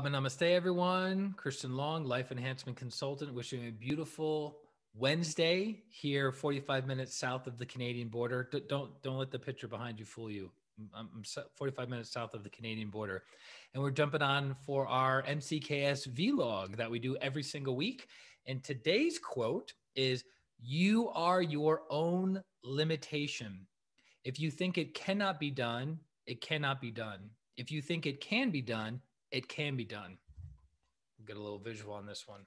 Namaste, everyone. Christian Long, life enhancement consultant, wishing you a beautiful Wednesday here, 45 minutes south of the Canadian border. Don't let the picture behind you fool you. I'm 45 minutes south of the Canadian border, and we're jumping on for our MCKS vlog that we do every single week. And today's quote is, "You are your own limitation. If you think it cannot be done, it cannot be done. If you think it can be done, it can be done." We'll get a little visual on this one.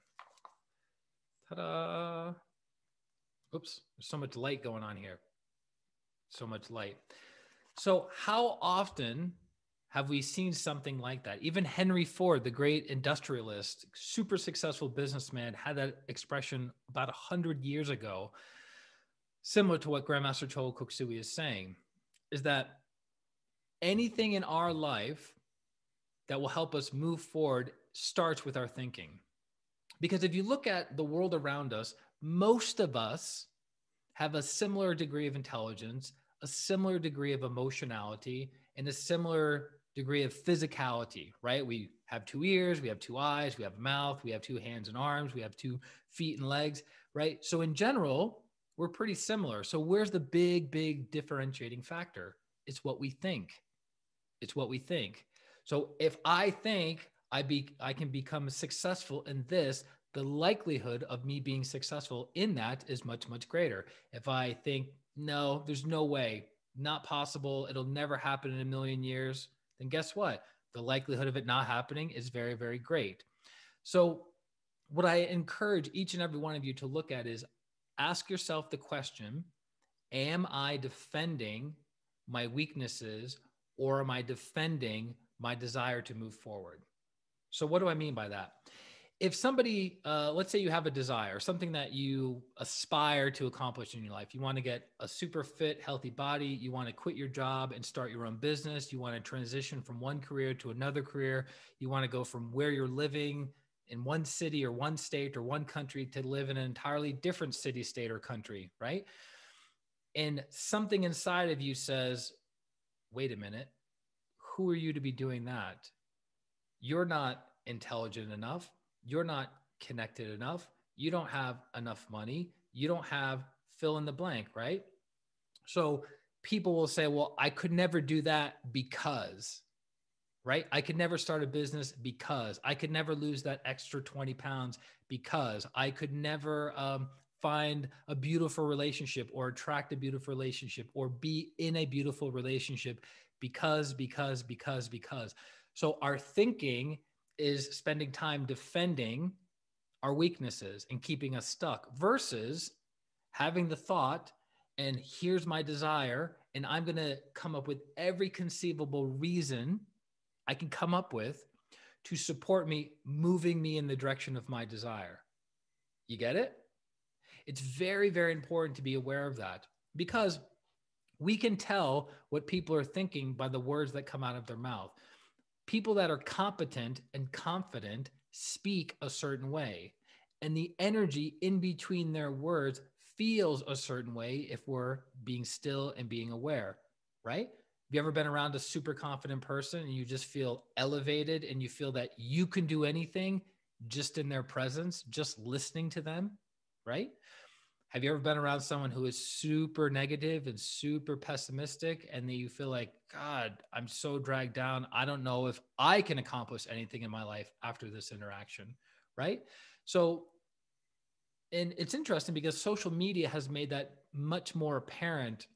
Ta-da. Oops, there's so much light going on here. So much light. So how often have we seen something like that? Even Henry Ford, the great industrialist, super successful businessman, had that expression about 100 years ago, similar to what Grandmaster Chola Koksui is saying, is that anything in our life that will help us move forward starts with our thinking. Because if you look at the world around us, most of us have a similar degree of intelligence, a similar degree of emotionality, and a similar degree of physicality, right? We have 2 ears, we have 2 eyes, we have a mouth, we have 2 hands and arms, we have 2 feet and legs, right? So in general, we're pretty similar. So where's the big differentiating factor? It's what we think. It's what we think. So if I think I can become successful in this, the likelihood of me being successful in that is much, much greater. If I think, no, there's no way, not possible, it'll never happen in a million years, then guess what? The likelihood of it not happening is very, very great. So what I encourage each and every one of you to look at is ask yourself the question, am I defending my weaknesses, or am I defending my desire to move forward? So what do I mean by that? If somebody, let's say you have a desire, something that you aspire to accomplish in your life, you want to get a super fit, healthy body, you want to quit your job and start your own business, you want to transition from one career to another career, you want to go from where you're living in one city or one state or one country to live in an entirely different city, state, or country, right? And something inside of you says, wait a minute, who are you to be doing that? You're not intelligent enough. You're not connected enough. You don't have enough money. You don't have fill in the blank, right? So people will say, well, I could never do that because, right? I could never start a business because, I could never lose that extra 20 pounds because, I could never find a beautiful relationship or attract a beautiful relationship or be in a beautiful relationship because. So our thinking is spending time defending our weaknesses and keeping us stuck versus having the thought, and here's my desire, and I'm going to come up with every conceivable reason I can come up with to support me, moving me in the direction of my desire. You get it? It's very, very important to be aware of that, because we can tell what people are thinking by the words that come out of their mouth. People that are competent and confident speak a certain way, and the energy in between their words feels a certain way if we're being still and being aware, right? Have you ever been around a super confident person and you just feel elevated and you feel that you can do anything just in their presence, just listening to them, right? Have you ever been around someone who is super negative and super pessimistic, and then you feel like, God, I'm so dragged down. I don't know if I can accomplish anything in my life after this interaction, right? So, and it's interesting because social media has made that much more apparent,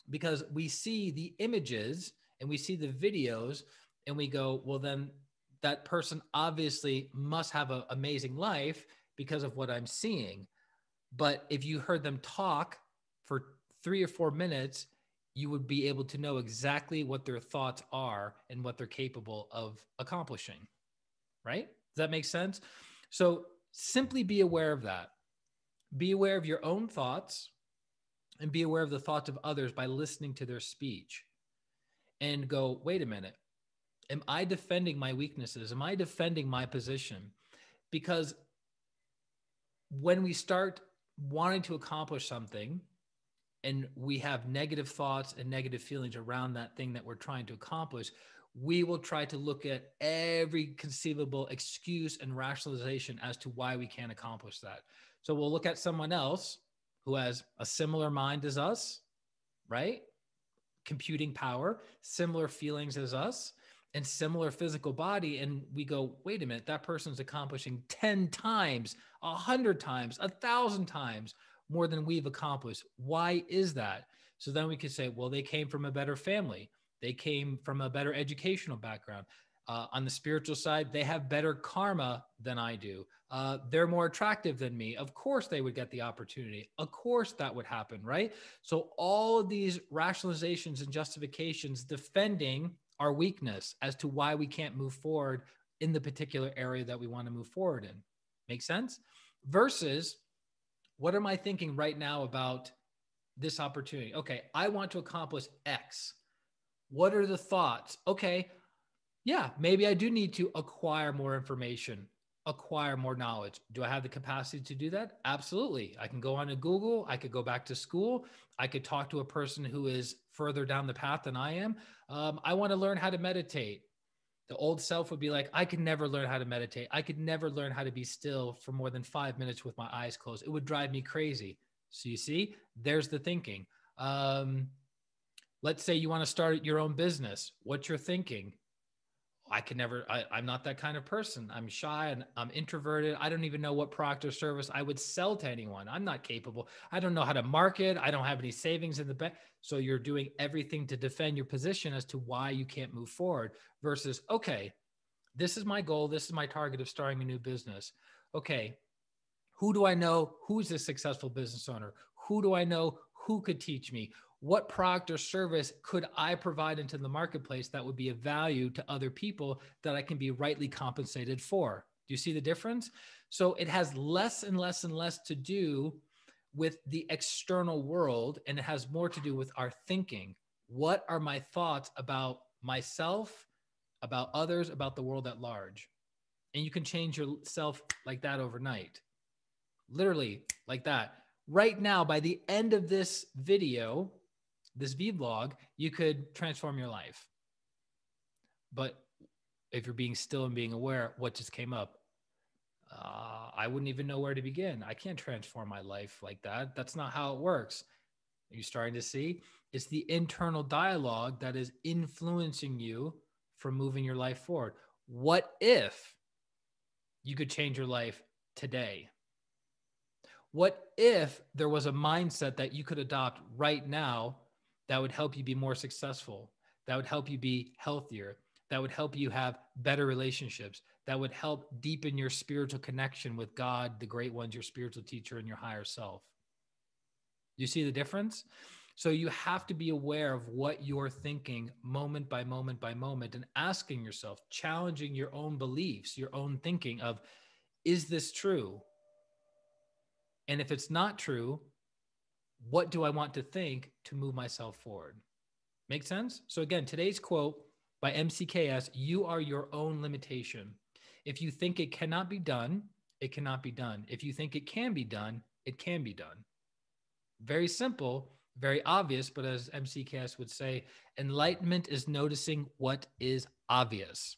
because we see the images and we see the videos and we go, well, then that person obviously must have an amazing life because of what I'm seeing. But if you heard them talk for 3 or 4 minutes, you would be able to know exactly what their thoughts are and what they're capable of accomplishing, right? Does that make sense? So simply be aware of that. Be aware of your own thoughts and be aware of the thoughts of others by listening to their speech and go, wait a minute, am I defending my weaknesses? Am I defending my position? Because when we start wanting to accomplish something and we have negative thoughts and negative feelings around that thing that we're trying to accomplish, we will try to look at every conceivable excuse and rationalization as to why we can't accomplish that. So we'll look at someone else who has a similar mind as us, right? Computing power, similar feelings as us, and similar physical body. And we go, wait a minute, that person's accomplishing 10 times, 100 times, 1,000 times more than we've accomplished. Why is that? So then we could say, well, they came from a better family. They came from a better educational background. On the spiritual side, they have better karma than I do. They're more attractive than me. Of course, they would get the opportunity. Of course, that would happen, right? So all of these rationalizations and justifications defending our weakness as to why we can't move forward in the particular area that we want to move forward in. Make sense? Versus, what am I thinking right now about this opportunity? Okay, I want to accomplish X. What are the thoughts? Okay, yeah, maybe I do need to acquire more information, acquire more knowledge. Do I have the capacity to do that? Absolutely. I can go on to Google. I could go back to school. I could talk to a person who is further down the path than I am. I want to learn how to meditate. The old self would be like, I could never learn how to meditate. I could never learn how to be still for more than 5 minutes with my eyes closed. It would drive me crazy. So you see, there's the thinking. Let's say you want to start your own business. What's your thinking? I'm not that kind of person. I'm shy and I'm introverted. I don't even know what product or service I would sell to anyone. I'm not capable. I don't know how to market. I don't have any savings in the bank. So you're doing everything to defend your position as to why you can't move forward versus, okay, this is my goal. This is my target of starting a new business. Okay, who do I know? Who's a successful business owner? Who do I know who could teach me? What product or service could I provide into the marketplace that would be of value to other people that I can be rightly compensated for? Do you see the difference? So it has less and less and less to do with the external world, and it has more to do with our thinking. What are my thoughts about myself, about others, about the world at large? And you can change yourself like that overnight. Literally like that. Right now, by the end of this video, this vlog, you could transform your life. But if you're being still and being aware, what just came up? I wouldn't even know where to begin. I can't transform my life like that. That's not how it works. Are you starting to see? It's the internal dialogue that is influencing you from moving your life forward. What if you could change your life today? What if there was a mindset that you could adopt right now that would help you be more successful, that would help you be healthier, that would help you have better relationships, that would help deepen your spiritual connection with God, the great ones, your spiritual teacher, and your higher self? You see the difference? So you have to be aware of what you're thinking moment by moment by moment and asking yourself, challenging your own beliefs, your own thinking of, is this true? And if it's not true, what do I want to think to move myself forward? Make sense? So again, today's quote by MCKS, you are your own limitation. If you think it cannot be done, it cannot be done. If you think it can be done, it can be done. Very simple, very obvious, but as MCKS would say, enlightenment is noticing what is obvious.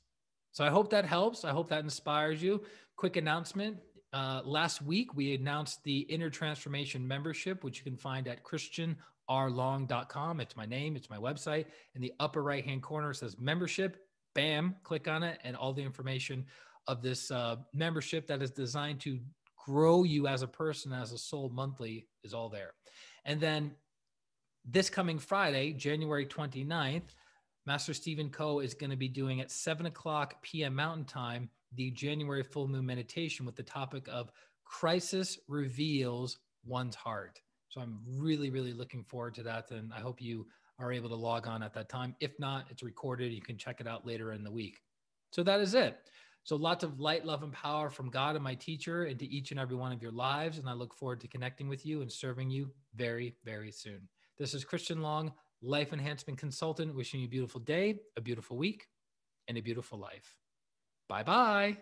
So I hope that helps. I hope that inspires you. Quick announcement. Last week, we announced the Inner Transformation membership, which you can find at ChristianRLong.com. It's my name. It's my website. In the upper right-hand corner, it says membership. Bam, click on it. And all the information of this membership that is designed to grow you as a person, as a soul monthly is all there. And then this coming Friday, January 29th, Master Stephen Coe is going to be doing at 7:00 p.m. Mountain Time, the January full moon meditation with the topic of crisis reveals one's heart. So I'm really, really looking forward to that. And I hope you are able to log on at that time. If not, it's recorded. You can check it out later in the week. So that is it. So lots of light, love, and power from God and my teacher into each and every one of your lives. And I look forward to connecting with you and serving you very, very soon. This is Christian Long, Life Enhancement Consultant, wishing you a beautiful day, a beautiful week, and a beautiful life. Bye-bye.